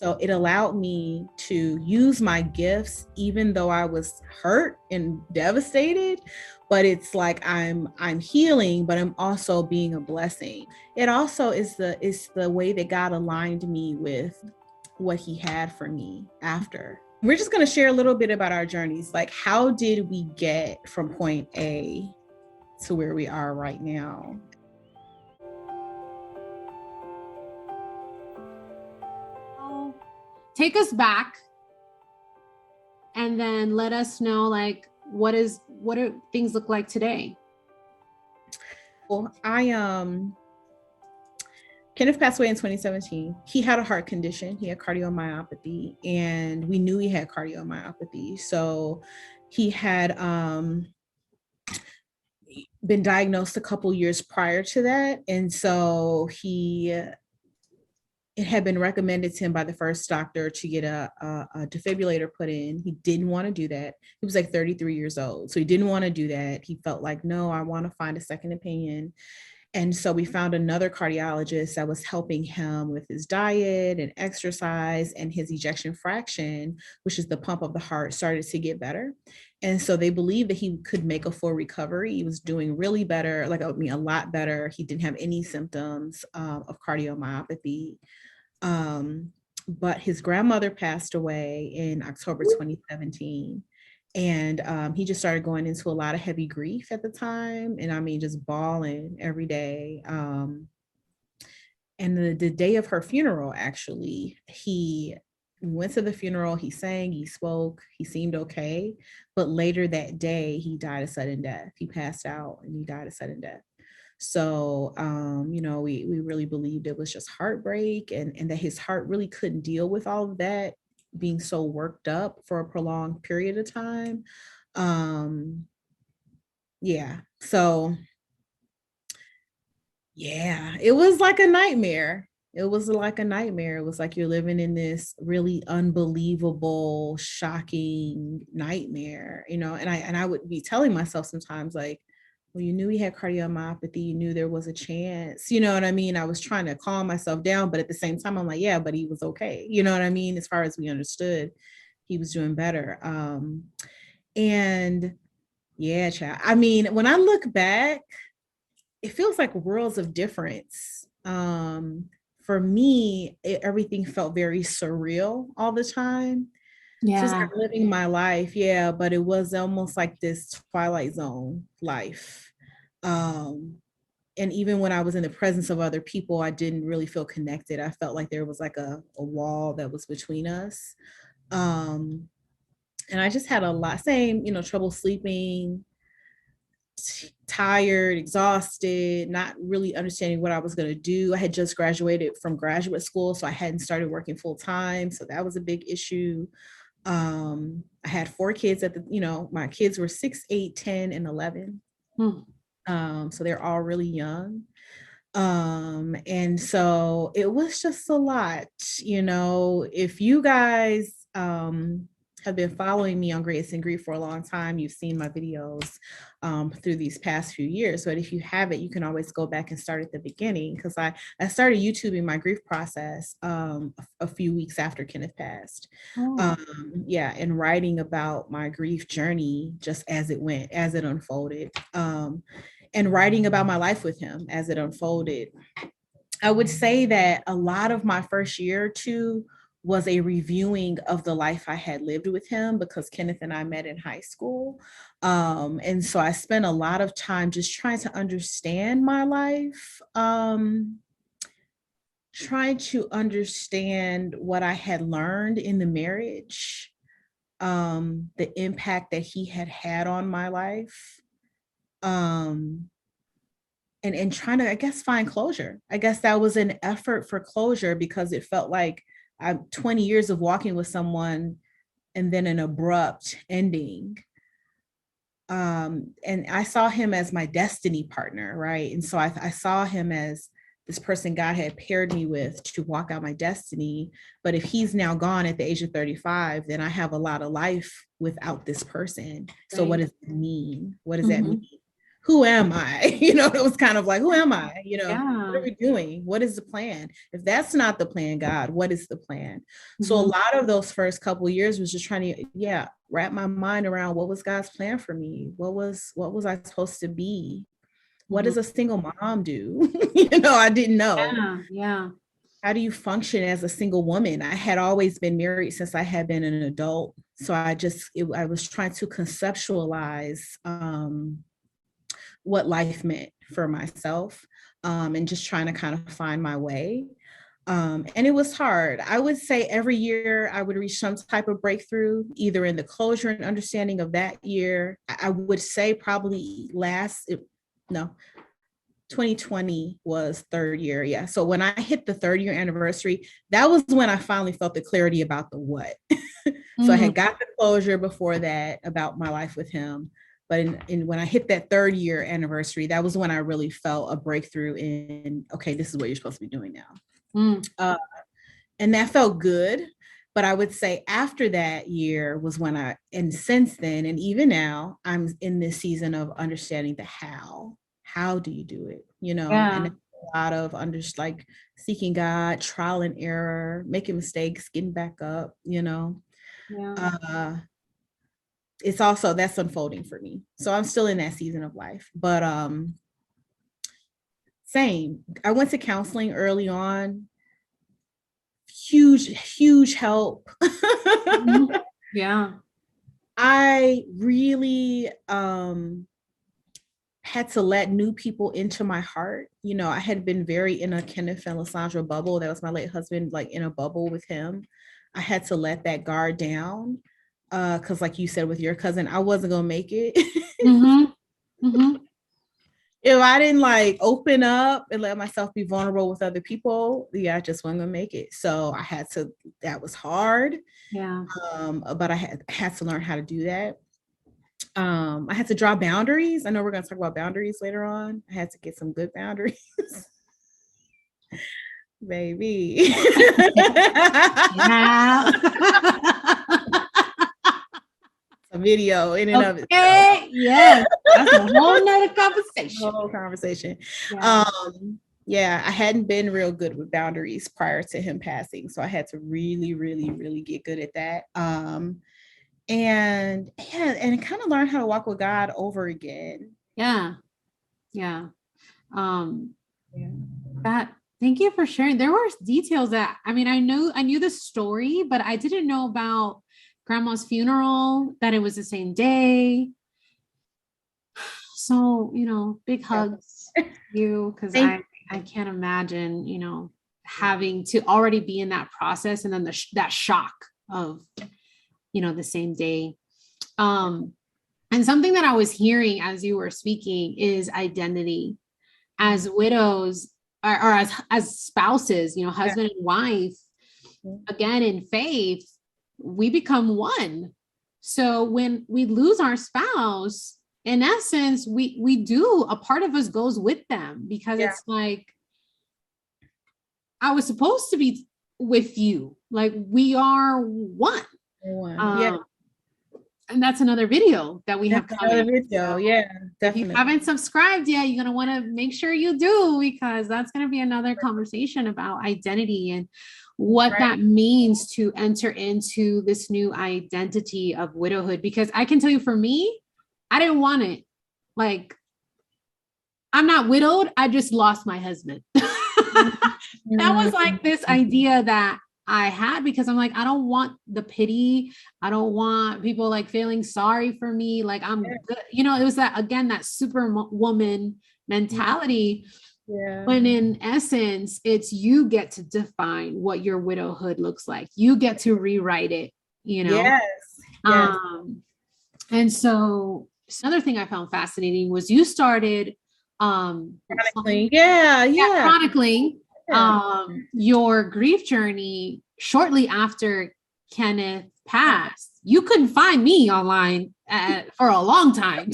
So it allowed me to use my gifts, even though I was hurt and devastated. But it's like I'm healing, but I'm also being a blessing. It also is the way that God aligned me with what He had for me after. We're just going to share a little bit about our journeys. Like, how did we get from point A to where we are right now? Take us back and then let us know, like, what do things look like today? Well, Kenneth passed away in 2017. He had a heart condition. He had cardiomyopathy, and we knew he had cardiomyopathy. So he had been diagnosed a couple years prior to that. And so it had been recommended to him by the first doctor to get a defibrillator put in. He didn't want to do that. He was like 33 years old. So he didn't want to do that. He felt like, no, I want to find a second opinion. And so we found another cardiologist that was helping him with his diet and exercise, and his ejection fraction, which is the pump of the heart, started to get better. And so they believed that he could make a full recovery. He was doing really better, like, I mean, a lot better. He didn't have any symptoms of cardiomyopathy. But his grandmother passed away in October 2017. And he just started going into a lot of heavy grief at the time. And I mean, just bawling every day. And the day of her funeral, actually, he went to the funeral, he sang, he spoke, he seemed okay. But later that day, he died a sudden death. He passed out and he died a sudden death. So, we really believed it was just heartbreak, and that his heart really couldn't deal with all of that, being so worked up for a prolonged period of time. Yeah. So, yeah, it was like a nightmare. It was like a nightmare. It was like you're living in this really unbelievable, shocking nightmare, and I would be telling myself sometimes, like, well, you knew he had cardiomyopathy, you knew there was a chance, you know what I mean? I was trying to calm myself down, but at the same time, I'm like, yeah, but he was okay. You know what I mean? As far as we understood, he was doing better. And yeah, child. I mean, when I look back, it feels like worlds of difference. For me, everything felt very surreal all the time. Just Yeah. like living my life, yeah, but it was almost like this Twilight Zone life. Um, and even when I was in the presence of other people, I didn't really feel connected. I felt like there was like a wall that was between us. Um, and I just had a lot, same, trouble sleeping, tired, exhausted, not really understanding what I was going to do. I had just graduated from graduate school, so I hadn't started working full time. So that was a big issue. I had 4 kids my kids were 6, 8, 10, and 11. So they're all really young. And so it was just a lot. If you guys have been following me on Grace and Grief for a long time, you've seen my videos through these past few years. But if you haven't, you can always go back and start at the beginning, because I started YouTubing my grief process a few weeks after Kenneth passed. Yeah, and writing about my grief journey just as it went, as it unfolded. And writing about my life with him as it unfolded. I would say that a lot of my first year or two was a reviewing of the life I had lived with him, because Kenneth and I met in high school. And so I spent a lot of time just trying to understand my life, trying to understand what I had learned in the marriage, the impact that he had had on my life. And trying to, I guess, find closure. I guess that was an effort for closure, because it felt like I'm 20 years of walking with someone and then an abrupt ending. And I saw him as my destiny partner, right? And so I saw him as this person God had paired me with to walk out my destiny. But if he's now gone at the age of 35, then I have a lot of life without this person. So what does it mean? What does that mean who am I? It was kind of like, who am I? What Yeah. are we doing? What is the plan? If that's not the plan, God, what is the plan? So a Mhm. lot of those first couple of years was just trying to, wrap my mind around what was God's plan for me? What was I supposed to be? What Mhm. does a single mom do? I didn't know. Yeah. Yeah. How do you function as a single woman? I had always been married since I had been an adult. So I was trying to conceptualize what life meant for myself, and just trying to kind of find my way. And it was hard. I would say every year I would reach some type of breakthrough, either in the closure and understanding of that year. I would say probably 2020 was third year. Yeah. So when I hit the third year anniversary, that was when I finally felt the clarity about the what. So I Mm. had got the closure before that about my life with him. But when I hit that third year anniversary, that was when I really felt a breakthrough in, okay, this is what you're supposed to be doing now. Mm. And that felt good. But I would say after that year was when and since then, and even now, I'm in this season of understanding the how. How do you do it? And Yeah. a lot of like seeking God, trial and error, making mistakes, getting back up, Yeah. uh, it's also that's unfolding for me. So I'm still in that season of life. But same. I went to counseling early on. Huge help. Mhm. Yeah. I really had to let new people into my heart. I had been very in a Kenneth and LaSandra bubble. That was my late husband, like in a bubble with him. I had to let that guard down. Because like you said with your cousin, I wasn't gonna make it. Mhm. Mhm. If I didn't like open up and let myself be vulnerable with other people, I just wasn't gonna make it. So I had to, that was hard. Yeah. But I had to learn how to do that. I had to draw boundaries. I know we're going to talk about boundaries later on. I had to get some good boundaries. Baby. Yeah. A video in and of itself. Okay. Yes. That's a whole nother conversation. Whole conversation. Yeah. Yeah, I hadn't been real good with boundaries prior to him passing. So I had to really, really, really get good at that. And kind of learn how to walk with God over again. Yeah. Yeah. Um, Yeah. that thank you for sharing. There were details that I mean, I knew the story, but I didn't know about grandma's funeral, that it was the same day. So, big hugs to you, because Thank I can't imagine, having to already be in that process, and then that shock of, the same day. And something that I was hearing as you were speaking is identity. As widows, or as spouses, husband and wife, again in faith, we become one. So when we lose our spouse, in essence, we do, a part of us goes with them, because it's like, I was supposed to be with you, like we are one. Yeah. And that's another video that we have That's another coming. video. So Yeah, if you definitely. haven't subscribed yet, you're going to want to make sure you do, because that's going to be another conversation about identity and what that means to enter into this new identity of widowhood. Because I can tell you, for me, I didn't want it. Like, I'm not widowed. I just lost my husband. That was like this idea that I had, because I'm like, I don't want the pity. I don't want people like feeling sorry for me. Like, I'm good. It was that, again, that superwoman mentality. Yeah. When in essence, it's, you get to define what your widowhood looks like. You get to rewrite it, Yes. And so another thing I found fascinating was you started Chronicling. chronicling your grief journey shortly after Kenneth passed. You couldn't find me online for a long time.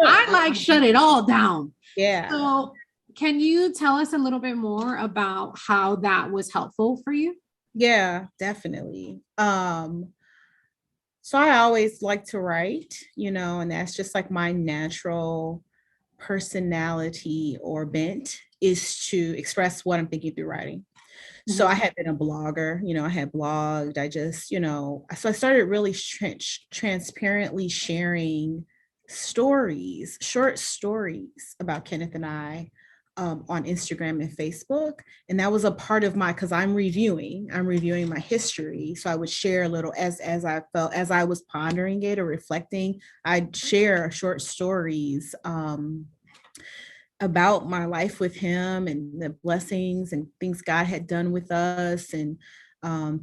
I like shut it all down. Yeah. So can you tell us a little bit more about how that was helpful for you? Yeah, definitely. So I always like to write, and that's just like my natural personality or bent is to express what I'm thinking through writing. So I had been a blogger, I had blogged. I just, so I started really transparently sharing stories, short stories about Kenneth and I on Instagram and Facebook. And that was a part of because I'm reviewing my history. So I would share a little as I felt, as I was pondering it or reflecting, I'd share short stories about my life with him and the blessings and things God had done with us, and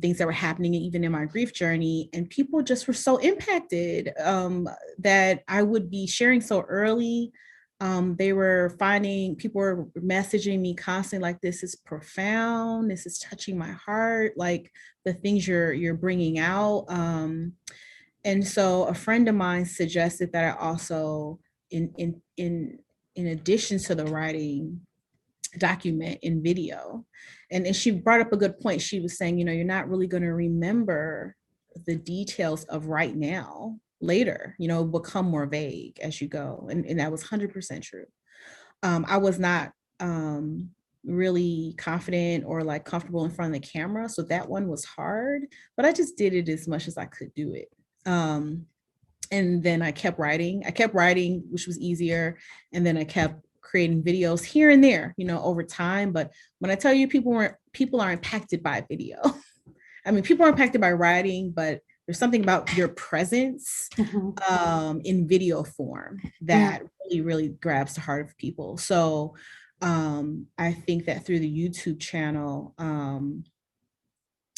things that were happening even in my grief journey. And people just were so impacted that I would be sharing so early. People were messaging me constantly like, this is profound, this is touching my heart, like the things you're bringing out. And so a friend of mine suggested that I also, in addition to the writing, document in video. And she brought up a good point. She was saying, you're not really going to remember the details of right now. Later, become more vague as you go. And that was 100% true. I was not really confident or like comfortable in front of the camera. So that one was hard, but I just did it as much as I could do it. And then I kept writing, which was easier. And then I kept creating videos here and there, over time. But when I tell you people are impacted by video, I mean, people are impacted by writing, but there's something about your presence in video form that really, really grabs the heart of people. So I think that through the YouTube channel,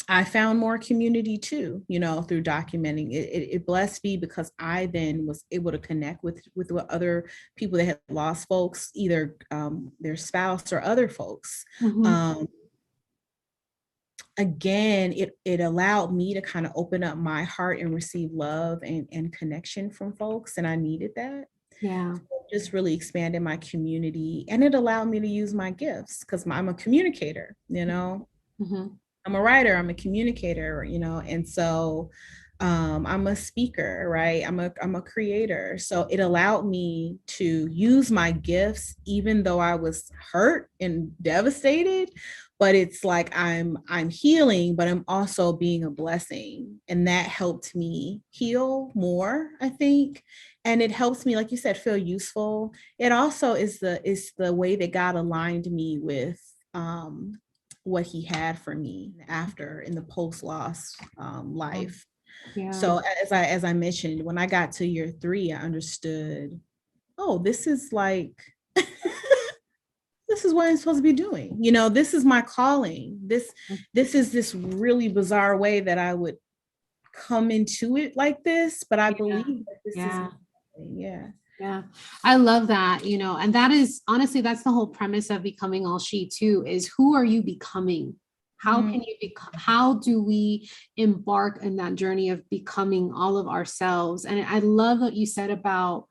I found more community too, through documenting. It blessed me because I then was able to connect with what other people that had lost folks, either their spouse or other folks. Again, it allowed me to kind of open up my heart and receive love and connection from folks. And I needed that. Yeah. So it just really expanded my community, and it allowed me to use my gifts because I'm a communicator, I'm a writer, I'm a communicator, and so I'm a speaker, right? I'm a creator. So it allowed me to use my gifts, even though I was hurt and devastated. But it's like I'm healing, but I'm also being a blessing. And that helped me heal more, I think. And it helps me, like you said, feel useful. It also is the way that God aligned me with what he had for me after in the post-loss life. Yeah. So as I mentioned, when I got to year 3, I understood, oh, this is like, this is what I'm supposed to be doing. This is my calling. This is this really bizarre way that I would come into it like this, but I believe that this is, Yeah. I love that, and that is honestly, that's the whole premise of Becoming All She too, is who are you becoming? How can you become, how do we embark in that journey of becoming all of ourselves? And I love what you said about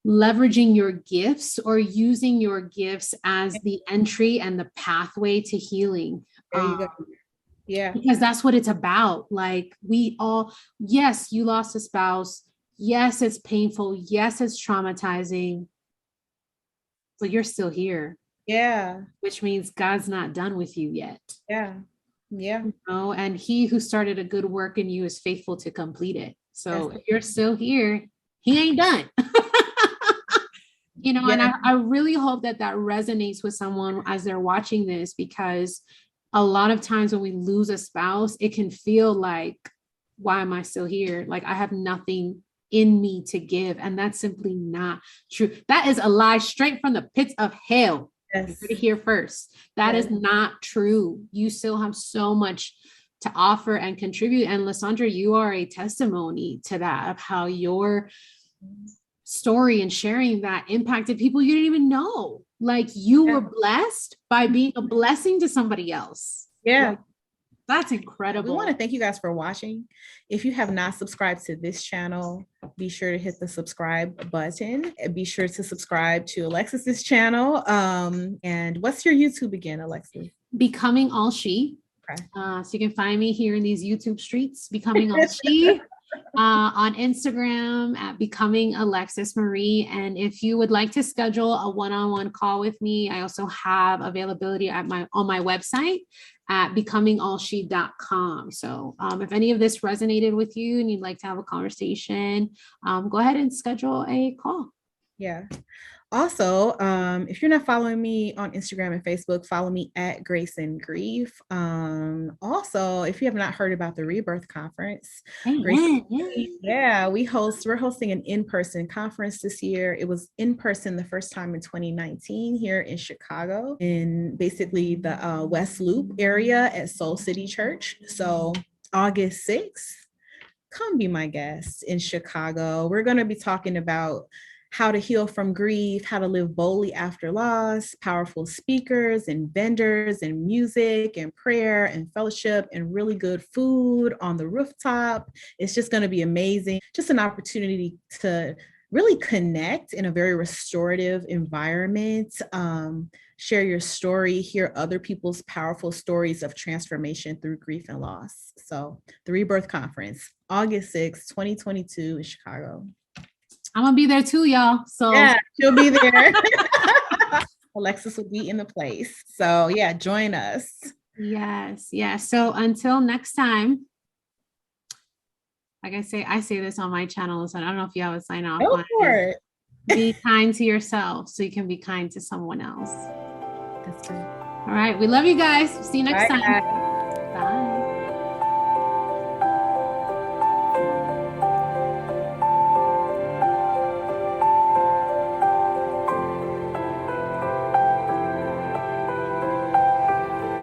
leveraging your gifts or using your gifts as the entry and the pathway to healing. There you go. Yeah. Because that's what it's about. Like we all, yes, you lost a spouse. Yes, it's painful. Yes, it's traumatizing, but you're still here. Yeah. Which means God's not done with you yet. Yeah. Yeah. And he who started a good work in you is faithful to complete it. So if you're still here, he ain't done. And I really hope that resonates with someone as they're watching this, because a lot of times when we lose a spouse, it can feel like, why am I still here? Like I have nothing in me to give. And that's simply not true. That is a lie straight from the pits of hell. Yes. You heard it here first. That is not true. You still have so much to offer and contribute. And LaSandra, you are a testimony to that, of how your story and sharing that impacted people you didn't even know. Like you were blessed by being a blessing to somebody else. Yeah. Like, that's incredible. We want to thank you guys for watching. If you have not subscribed to this channel, be sure to hit the subscribe button. Be sure to subscribe to Alexis's channel. And what's your YouTube again, Alexis? Becoming All She. Okay. So you can find me here in these YouTube streets, Becoming All She. on Instagram at Becoming Alexis Marie. And if you would like to schedule a one-on-one call with me, I also have availability on my website at becomingallshe.com. So if any of this resonated with you and you'd like to have a conversation, go ahead and schedule a call. Yeah. Also, if you're not following me on Instagram and Facebook, follow me at GraceandGrief. Also, if you have not heard about the Rebirth Conference, we're hosting an in-person conference this year. It was in person the first time in 2019 here in Chicago, in basically the West Loop area at Soul City Church. So August 6th, come be my guest in Chicago. We're going to be talking about how to heal from grief, how to live boldly after loss, powerful speakers and vendors and music and prayer and fellowship and really good food on the rooftop. It's just going to be amazing. Just an opportunity to really connect in a very restorative environment, share your story, hear other people's powerful stories of transformation through grief and loss. So the Rebirth Conference, August 6th, 2022 in Chicago. I'm gonna be there too, y'all. So yeah, she'll be there. Alexis will be in the place. So yeah, join us. Yes. So until next time, like I say this on my channel, so I don't know if you have a sign off. Go for it. Be kind to yourself so you can be kind to someone else. That's good. All right. We love you guys. See you next time. Guys.